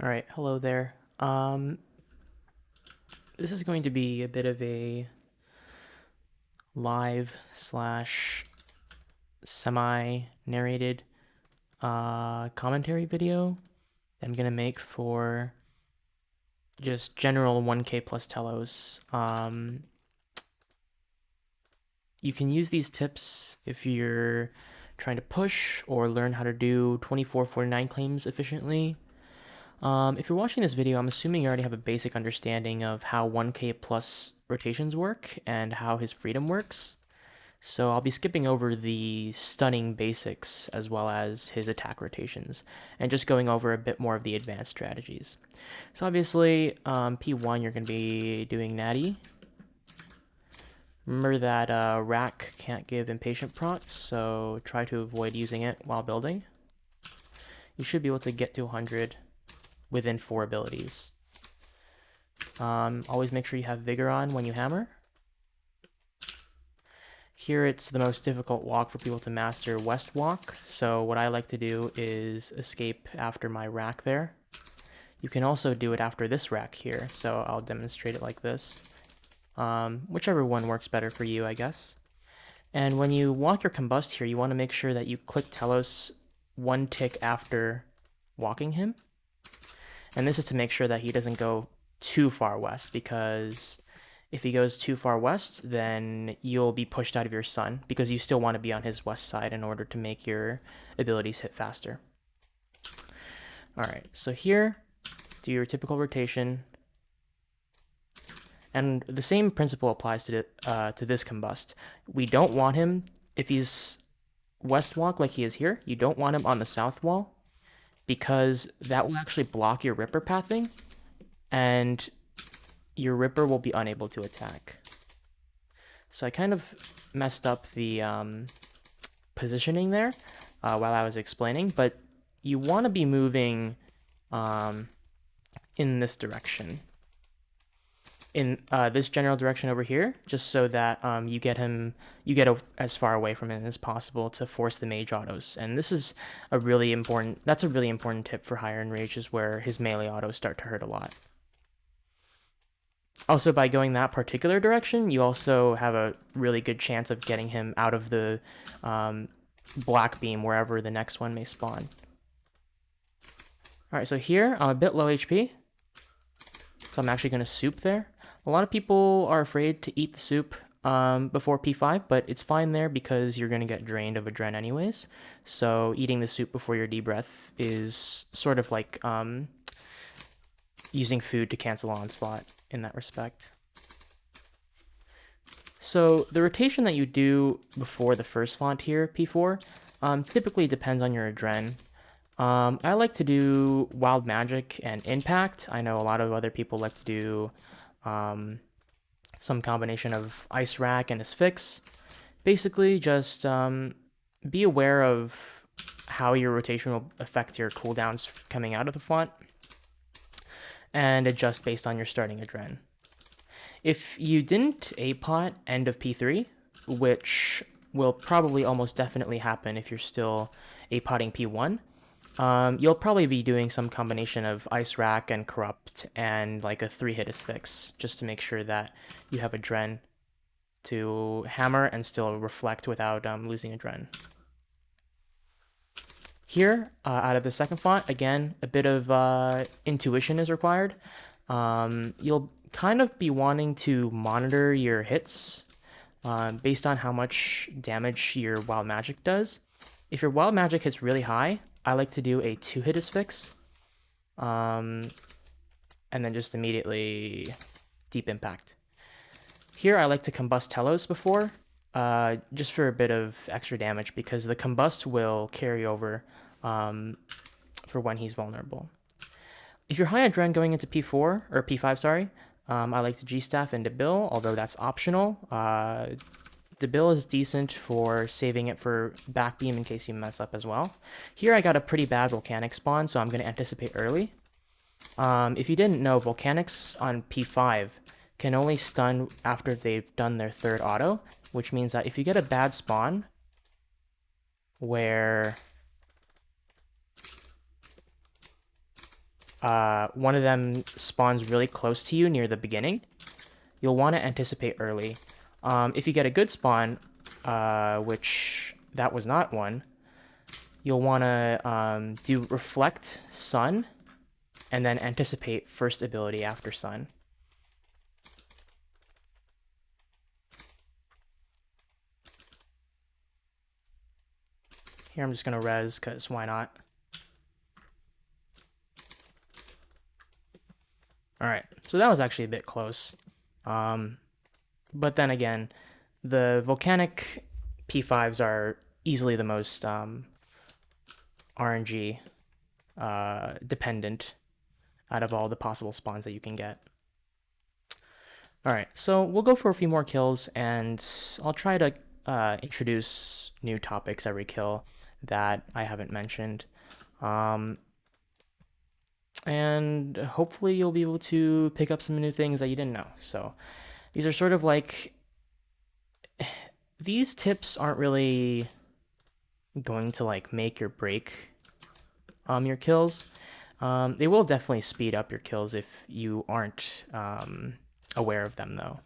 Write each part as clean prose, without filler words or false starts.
All right, hello there. This is going to be a bit of a live slash semi-narrated commentary video that I'm gonna make for just general 1K plus Telos. You can use these tips if you're trying to push or learn how to do 2449 claims efficiently. If you're watching this video, I'm assuming you already have a basic understanding of how 1K plus rotations work and how his freedom works. So I'll be skipping over the stunning basics as well as his attack rotations and just going over a bit more of the advanced strategies. So obviously, P1, you're going to be doing natty. Remember that rack can't give impatient procs, so try to avoid using it while building. You should be able to get to 100 within 4 abilities. Always make sure you have vigor on when you hammer. Here it's the most difficult walk for people to master, west walk. So what I like to do is escape after my rack there. You can also do it after this rack here. So I'll demonstrate it like this. Whichever one works better for you, I guess. And when you walk your combust here, you want to make sure that you click Telos one tick after walking him. And this is to make sure that he doesn't go too far west, because if he goes too far west, then you'll be pushed out of your sun, because you still want to be on his west side in order to make your abilities hit faster. All right, so here, do your typical rotation. And the same principle applies to this combust. We don't want him, if he's west walk like he is here, you don't want him on the south wall, because that will actually block your ripper pathing, and your ripper will be unable to attack. So I kind of messed up the positioning there while I was explaining, but you want to be moving in this direction, in this general direction over here, just so that you get as far away from him as possible to force the mage autos. And this is a really important tip for higher enrages, where his melee autos start to hurt a lot. Also, by going that particular direction, you also have a really good chance of getting him out of the black beam wherever the next one may spawn. All right, so here I'm a bit low HP, so I'm actually going to soup there. A lot of people are afraid to eat the soup before P5, but it's fine there because you're going to get drained of adren anyways. So eating the soup before your D-breath is sort of like using food to cancel onslaught in that respect. So the rotation that you do before the first font here, P4, typically depends on your adren. I like to do Wild Magic and Impact. I know a lot of other people like to do some combination of Ice Rack and asphyx. Basically, just be aware of how your rotation will affect your cooldowns coming out of the font, and adjust based on your starting adren. If you didn't A-pot end of P3, which will probably almost definitely happen if you're still A-potting P1, you'll probably be doing some combination of Ice Rack and Corrupt and like a 3-hit asphyx, just to make sure that you have adren to hammer and still reflect without losing adren. Here, out of the second font, again, a bit of intuition is required. You'll kind of be wanting to monitor your hits based on how much damage your Wild Magic does. If your Wild Magic hits really high, I like to do a 2-hit asphyx, and then just immediately deep impact. Here I like to combust Telos before, just for a bit of extra damage, because the combust will carry over for when he's vulnerable. If you're high adren going into P4, or P5, sorry, I like to gstaff and abil, although that's optional. Abil is decent for saving it for back beam in case you mess up as well. Here I got a pretty bad volcanic spawn, so I'm going to anticipate early. If you didn't know, volcanics on P5 can only stun after they've done their 3rd auto, which means that if you get a bad spawn where one of them spawns really close to you near the beginning, you'll want to anticipate early. If you get a good spawn, which that was not one, you'll want to do reflect sun and then anticipate first ability after sun. Here I'm just going to res because why not? All right, so that was actually a bit close. But then again, the volcanic P5s are easily the most RNG dependent out of all the possible spawns that you can get. All right, so we'll go for a few more kills, and I'll try to introduce new topics every kill that I haven't mentioned. And hopefully you'll be able to pick up some new things that you didn't know. So these are sort of like, these tips aren't really going to like make or break your kills. They will definitely speed up your kills if you aren't aware of them though.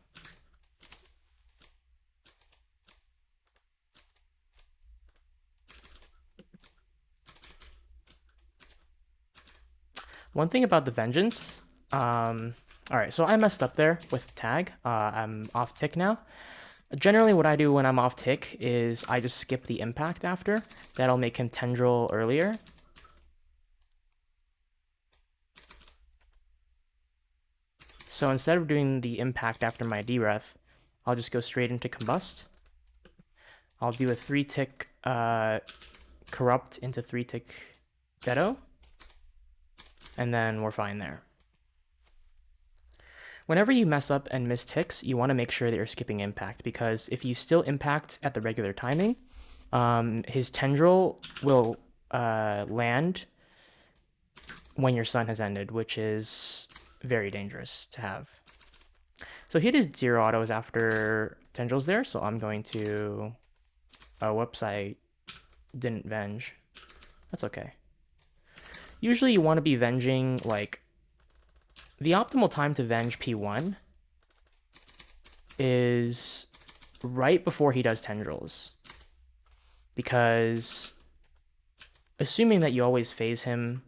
One thing about the vengeance, all right, so I messed up there with tag. I'm off tick now. Generally what I do when I'm off tick is I just skip the impact after. That'll make him tendril earlier. So instead of doing the impact after my deref, I'll just go straight into combust. I'll do a 3-tick corrupt into 3-tick deto. And then we're fine there. Whenever you mess up and miss ticks, you want to make sure that you're skipping impact, because if you still impact at the regular timing, his tendril will land when your sun has ended, which is very dangerous to have. So he did 0 autos after tendrils there, so I'm going to... Oh, whoops, I didn't venge. That's okay. Usually you want to be venging, like, the optimal time to venge P1 is right before he does tendrils. Because assuming that you always phase him,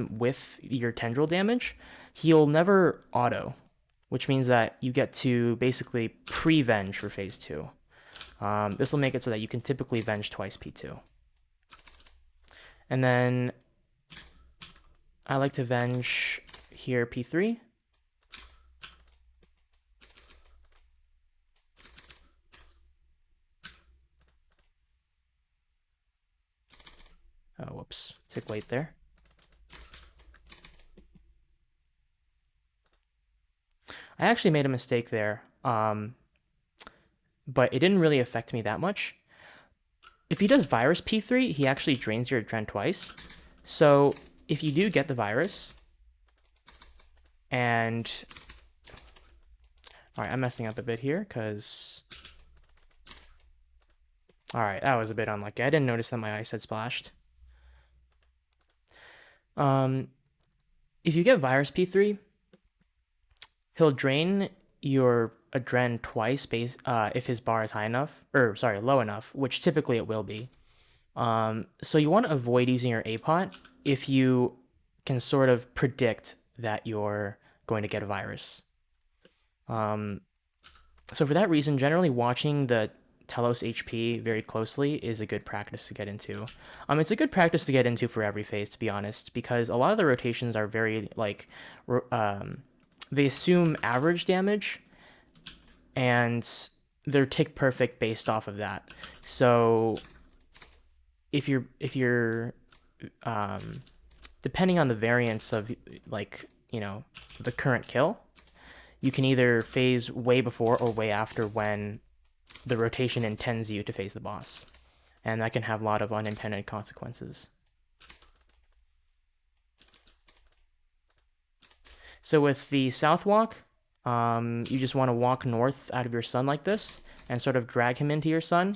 with your tendril damage, he'll never auto, which means that you get to basically pre-venge for phase 2. This will make it so that you can typically venge twice P2. And then I like to venge here P3. Oh, whoops, tick late there. I actually made a mistake there, but it didn't really affect me that much. If he does virus P3, he actually drains your adren twice. So if you do get the virus, and... Alright, I'm messing up a bit here, because... Alright, that was a bit unlucky. I didn't notice that my ice had splashed. If you get virus P3, he'll drain your adren twice if his bar is high enough, or sorry, low enough, which typically it will be. So you want to avoid using your APOT if you can sort of predict that you're going to get a virus. So for that reason, generally watching the Telos HP very closely is a good practice to get into. It's a good practice to get into for every phase, to be honest, because a lot of the rotations are very, like, they assume average damage, and they're tick perfect based off of that. So if you're depending on the variance of, like, you know, the current kill, you can either phase way before or way after when the rotation intends you to phase the boss. And that can have a lot of unintended consequences. So with the south walk, you just want to walk north out of your sun like this and sort of drag him into your sun.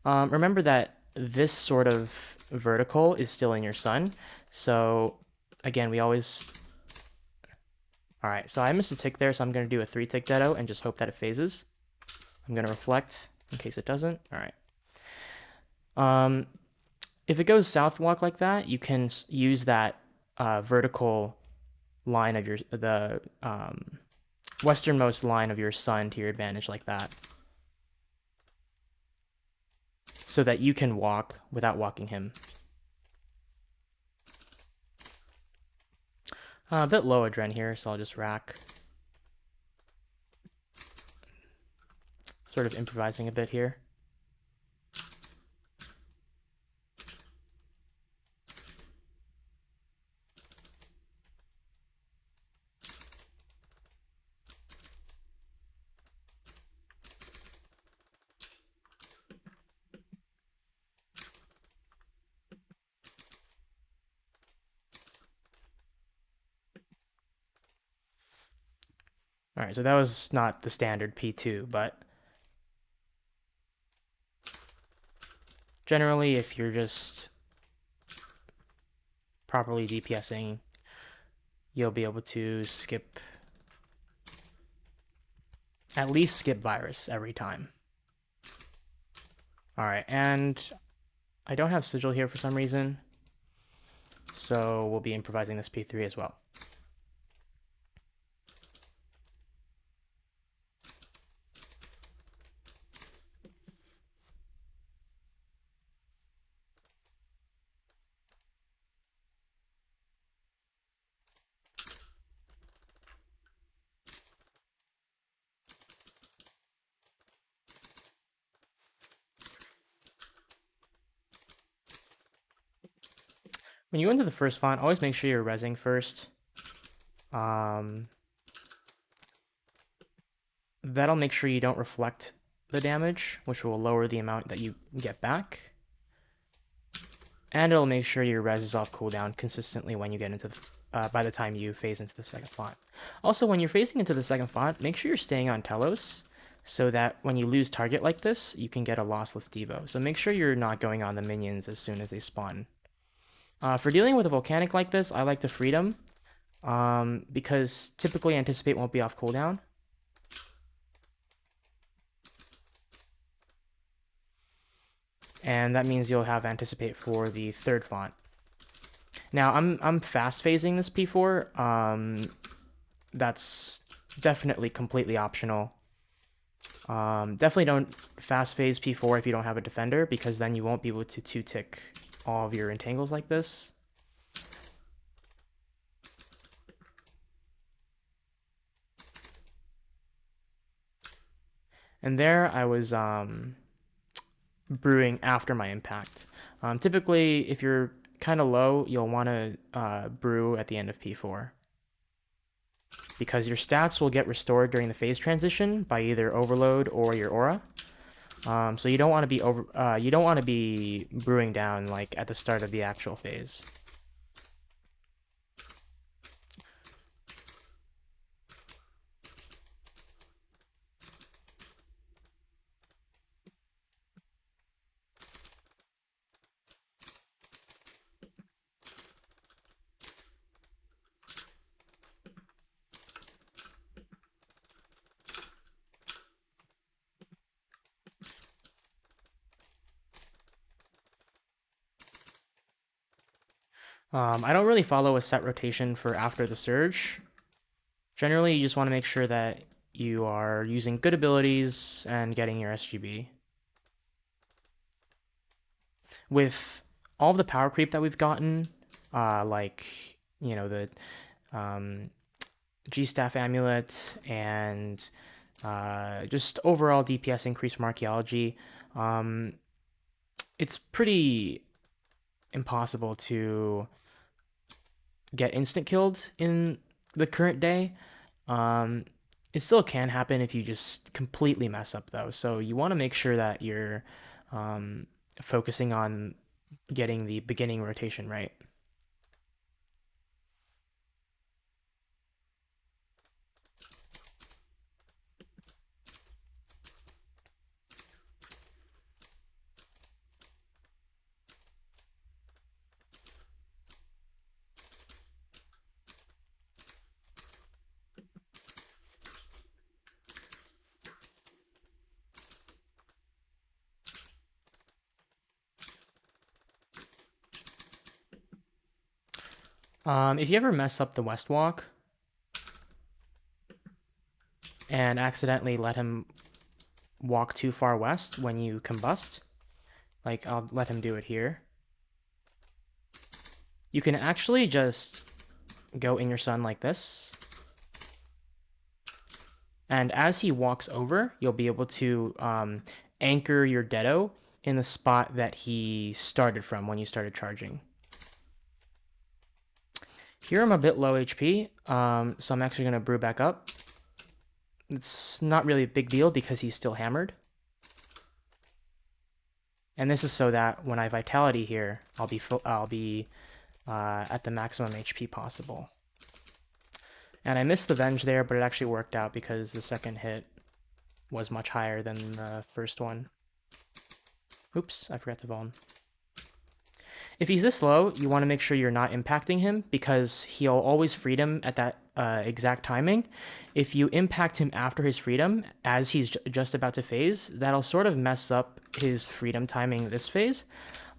Remember that this sort of vertical is still in your sun. So again, we always... All right, so I missed a tick there, so I'm going to do a 3-tick deto and just hope that it phases. I'm going to reflect in case it doesn't. All right. If it goes south walk like that, you can use that vertical line of the westernmost line of your sun to your advantage like that, so that you can walk without walking him. A bit low adren here, so I'll just rack. Sort of improvising a bit here. All right, so that was not the standard P2, but generally, if you're just properly DPSing, you'll be able to skip, at least skip virus every time. All right, and I don't have sigil here for some reason, so we'll be improvising this P3 as well. When you go into the first font, always make sure you're resing first. That'll make sure you don't reflect the damage, which will lower the amount that you get back. And it'll make sure your res is off cooldown consistently when you get into by the time you phase into the second font. Also, when you're phasing into the second font, make sure you're staying on Telos so that when you lose target like this, you can get a lossless Devo. So make sure you're not going on the minions as soon as they spawn. For dealing with a volcanic like this, I like to freedom because typically anticipate won't be off cooldown. And that means you'll have anticipate for the third font. Now I'm fast phasing this P4. That's definitely completely optional. Definitely don't fast phase P4 if you don't have a defender, because then you won't be able to 2-tick all of your entangles like this. And there I was brewing after my impact. Typically, if you're kind of low, you'll want to brew at the end of P4, because your stats will get restored during the phase transition by either overload or your aura. So you don't want to be brewing down like at the start of the actual phase. I don't really follow a set rotation for after the surge. Generally, you just want to make sure that you are using good abilities and getting your SGB. With all the power creep that we've gotten, like, you know, the gstaff amulet and just overall DPS increase from archaeology, it's pretty impossible to get instant killed in the current day. It still can happen if you just completely mess up though. So you want to make sure that you're focusing on getting the beginning rotation right. If you ever mess up the west walk and accidentally let him walk too far west when you combust, like I'll let him do it here, you can actually just go in your sun like this. And as he walks over, you'll be able to anchor your deto in the spot that he started from when you started charging. Here I'm a bit low HP, so I'm actually going to brew back up. It's not really a big deal because he's still hammered. And this is so that when I vitality here, I'll be at the maximum HP possible. And I missed the Venge there, but it actually worked out because the second hit was much higher than the first one. Oops, I forgot to Vuln. If he's this low, you want to make sure you're not impacting him because he'll always freedom at that exact timing. If you impact him after his freedom, as he's just about to phase, that'll sort of mess up his freedom timing this phase.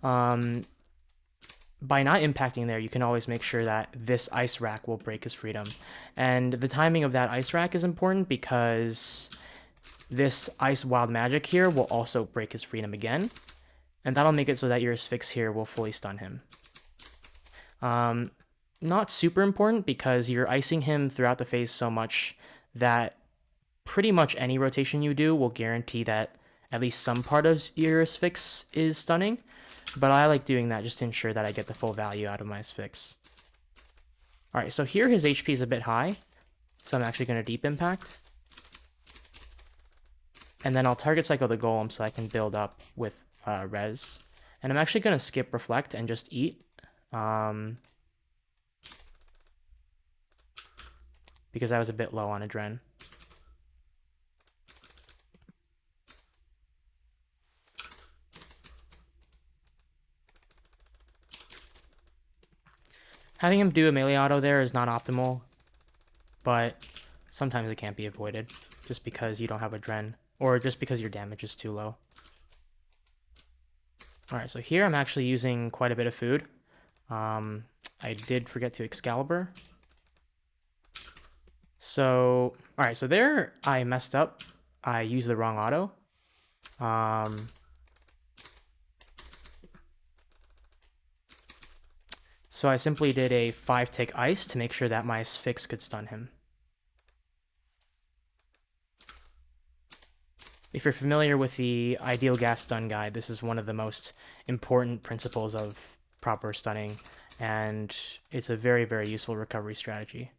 By not impacting there, you can always make sure that this ice rack will break his freedom. And the timing of that ice rack is important because this ice wild magic here will also break his freedom again. And that'll make it so that your asphyx here will fully stun him. Not super important because you're icing him throughout the phase so much that pretty much any rotation you do will guarantee that at least some part of your asphyx is stunning. But I like doing that just to ensure that I get the full value out of my asphyx. Alright, so here his HP is a bit high. So I'm actually going to deep impact. And then I'll target cycle the golem so I can build up with res. And I'm actually going to skip reflect and just eat. Because I was a bit low on adren. Having him do a melee auto there is not optimal, but sometimes it can't be avoided just because you don't have adren or just because your damage is too low. Alright, so here I'm actually using quite a bit of food. I did forget to Excalibur. So, alright, so there I messed up. I used the wrong auto. So I simply did a 5-tick ice to make sure that my asphyx could stun him. If you're familiar with the ideal gas stun guide, this is one of the most important principles of proper stunning, and it's a very, very useful recovery strategy.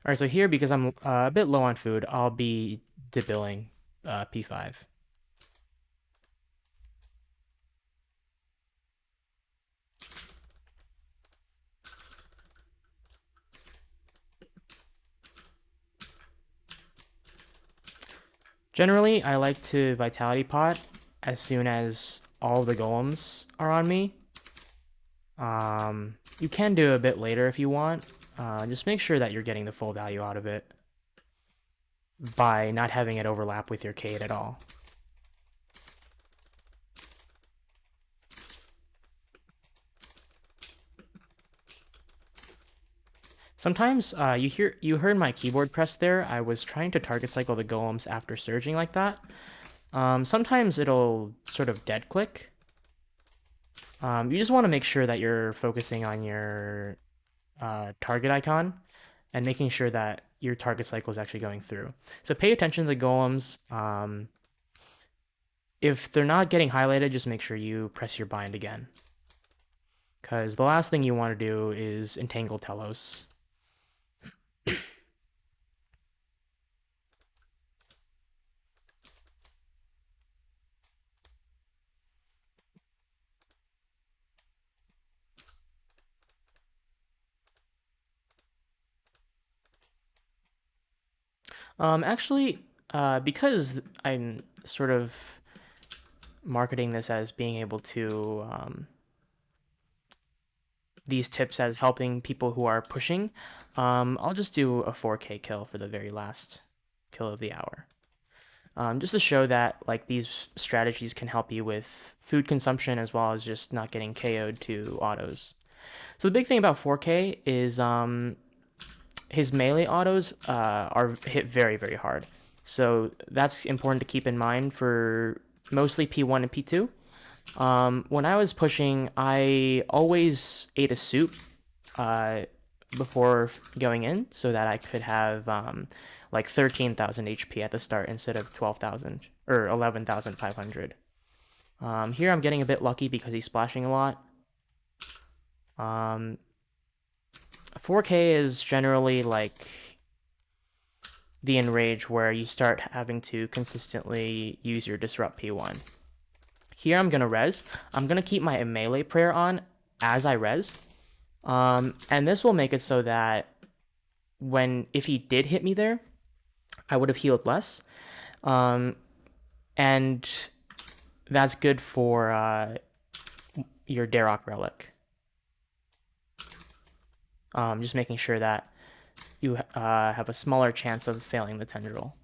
Alright, so here, because I'm a bit low on food, I'll be debilling P5. Generally, I like to Vitality Pot as soon as all the golems are on me. You can do it a bit later if you want. Just make sure that you're getting the full value out of it by not having it overlap with your Cade at all. Sometimes you heard my keyboard press there. I was trying to target cycle the golems after surging like that. Sometimes it'll sort of dead click. You just want to make sure that you're focusing on your target icon and making sure that your target cycle is actually going through. So pay attention to the golems. If they're not getting highlighted, just make sure you press your bind again. Because the last thing you want to do is entangle Telos. Actually, because I'm sort of marketing this as being able to these tips as helping people who are pushing, I'll just do a 4K kill for the very last kill of the hour. Just to show that like these strategies can help you with food consumption as well as just not getting KO'd to autos. So the big thing about 4K is his melee autos are hit very, very hard. So that's important to keep in mind for mostly P1 and P2. When I was pushing, I always ate a soup before going in so that I could have like 13,000 HP at the start instead of 12,000 or 11,500. Here I'm getting a bit lucky because he's splashing a lot. 4K is generally like the enrage where you start having to consistently use your disrupt P1. Here I'm gonna res. I'm gonna keep my melee prayer on as I res. And this will make it so that if he did hit me there, I would have healed less. And that's good for your Darok relic. Just making sure that you have a smaller chance of failing the tendril.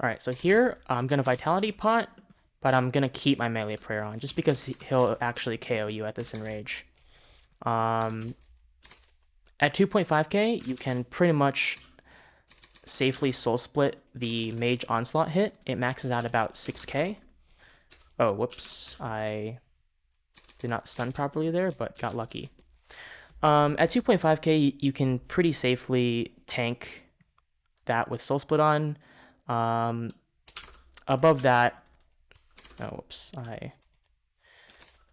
Alright, so here I'm going to Vitality Pot, but I'm going to keep my melee prayer on, just because he'll actually KO you at this enrage. At 2.5k, you can pretty much safely soul split the Mage Onslaught hit. It maxes out about 6k. Oh, whoops. I did not stun properly there, but got lucky. At 2.5k, you can pretty safely tank that with soul split on. Above that, oh, whoops, I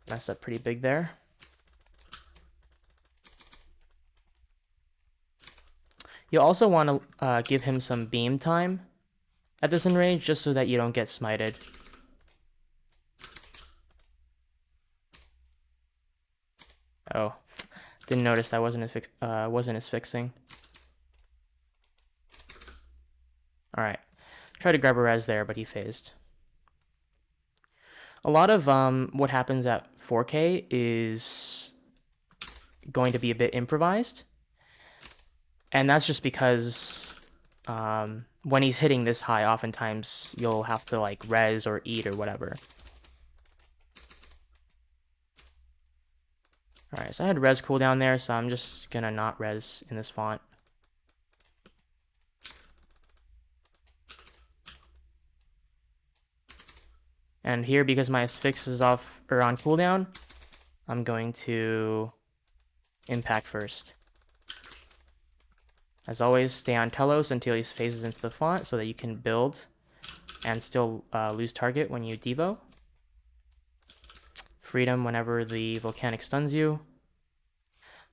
messed up pretty big there. You also want to give him some beam time at this enrage, just so that you don't get smited. Oh, didn't notice that wasn't his fixing. All right, try to grab a res there, but he phased. A lot of what happens at 4K is going to be a bit improvised. And that's just because when he's hitting this high, oftentimes you'll have to like res or eat or whatever. Alright, so I had res cooldown there, so I'm just gonna not res in this font. And here, because my asphyx is off or on cooldown, I'm going to impact first. As always, stay on Telos until he phases into the font so that you can build and still lose target when you devo. Freedom whenever the volcanic stuns you.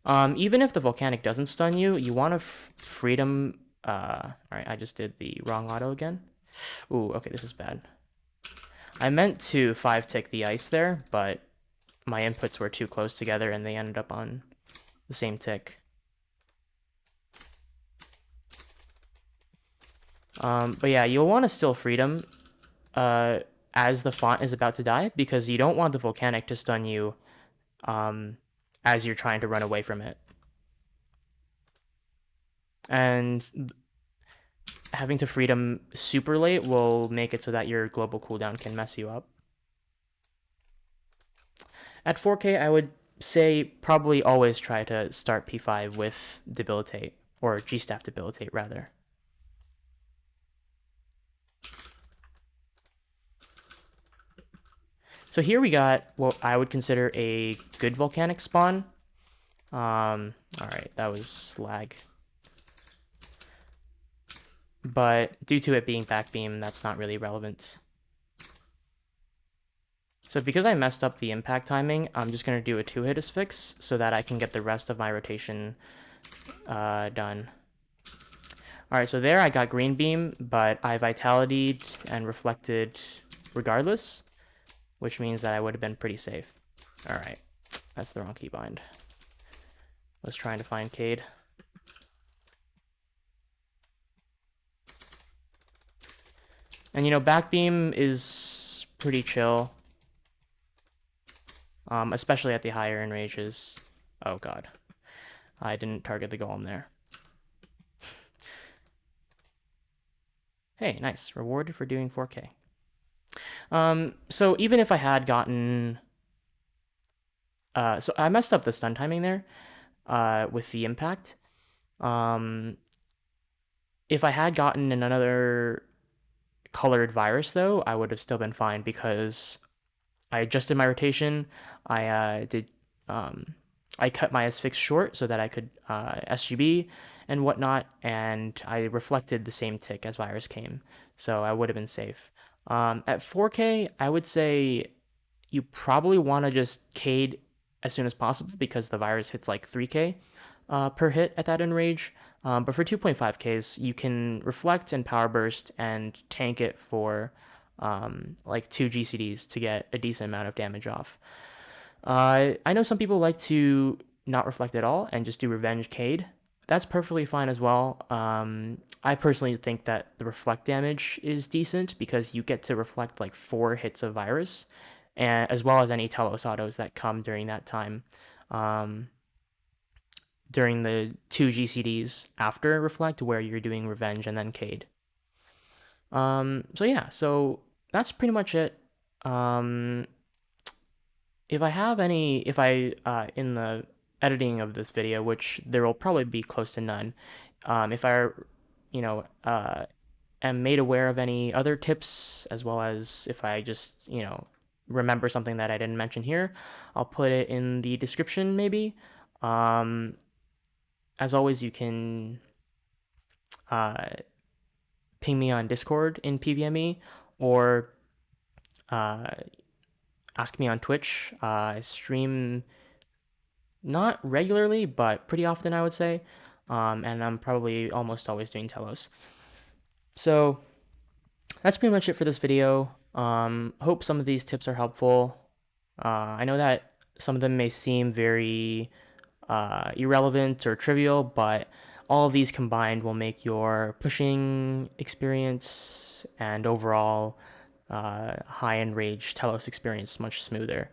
Even if the volcanic doesn't stun you, you want to freedom. Alright, I just did the wrong auto again. Ooh, okay, this is bad. I meant to 5-tick the ice there, but my inputs were too close together and they ended up on the same tick. But yeah, you'll want to still freedom as the font is about to die, because you don't want the volcanic to stun you as you're trying to run away from it. And having to freedom super late will make it so that your global cooldown can mess you up. At 4K, I would say probably always try to start P5 with debilitate, or gstaff debilitate rather. So here we got what I would consider a good volcanic spawn. Alright, that was lag. But due to it being back beam, that's not really relevant. So because I messed up the impact timing, I'm just going to do a 2-hit asphyx so that I can get the rest of my rotation done. Alright, so there I got green beam, but I vitality'd and reflected regardless, which means that I would have been pretty safe. Alright, that's the wrong keybind. I was trying to find Cade. And you know, back beam is pretty chill. especially at the higher end ranges. Oh god, I didn't target the golem there. Hey, nice. Rewarded for doing 4K. So even if I had gotten... so I messed up the stun timing there with the impact. If I had gotten another colored virus, though, I would have still been fine because I adjusted my rotation. I cut my asphyx short so that I could SGB and whatnot, and I reflected the same tick as virus came, so I would have been safe. At 4K, I would say you probably want to just cade as soon as possible because the virus hits like 3K per hit at that enrage. But for 2.5Ks, you can reflect and power burst and tank it for like 2 GCDs to get a decent amount of damage off. I know some people like to not reflect at all and just do revenge cade. That's perfectly fine as well. I personally think that the reflect damage is decent because you get to reflect like 4 hits of virus, and as well as any Telos autos that come during that time. During the 2 GCDs after reflect where you're doing revenge and then cade. So yeah, so that's pretty much it. If I in the editing of this video, which there will probably be close to none, if I, you know, am made aware of any other tips, as well as if I just, remember something that I didn't mention here, I'll put it in the description maybe. As always, you can ping me on Discord in PVME or ask me on Twitch. I stream not regularly, but pretty often, I would say. And I'm probably almost always doing Telos. So that's pretty much it for this video. Hope some of these tips are helpful. I know that some of them may seem very irrelevant or trivial, but all of these combined will make your pushing experience and overall high-end rage Telos experience much smoother.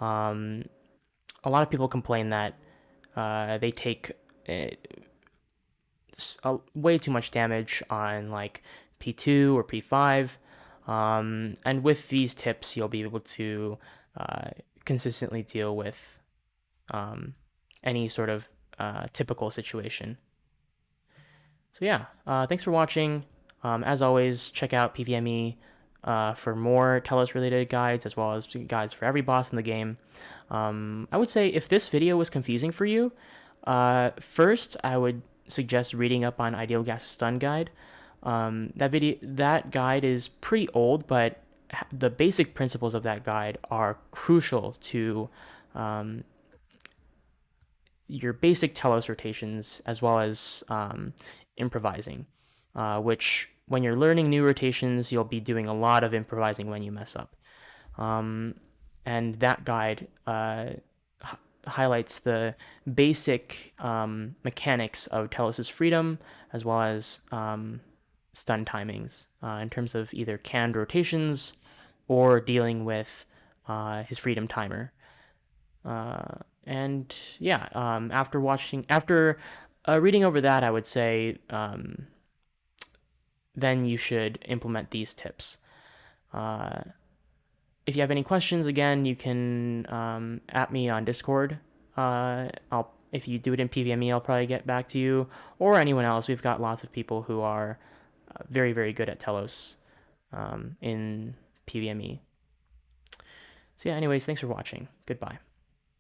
A lot of people complain that they take way too much damage on like P2 or P5. And with these tips, you'll be able to consistently deal with any sort of typical situation. So yeah, thanks for watching. As always, check out PVME for more Telos related guides, as well as guides for every boss in the game. I would say if this video was confusing for you, first I would suggest reading up on Ideal Gas Stun Guide. That guide is pretty old, but the basic principles of that guide are crucial to your basic Telos rotations, as well as improvising, which when you're learning new rotations, you'll be doing a lot of improvising when you mess up. And that guide highlights the basic mechanics of Telos' freedom, as well as stun timings in terms of either canned rotations or dealing with his freedom timer. And yeah, after reading over that, I would say then you should implement these tips. If you have any questions, again, you can at me on Discord. If you do it in PVME, I'll probably get back to you, or anyone else. We've got lots of people who are very, very good at Telos in PVME. So yeah, anyways, thanks for watching. Goodbye.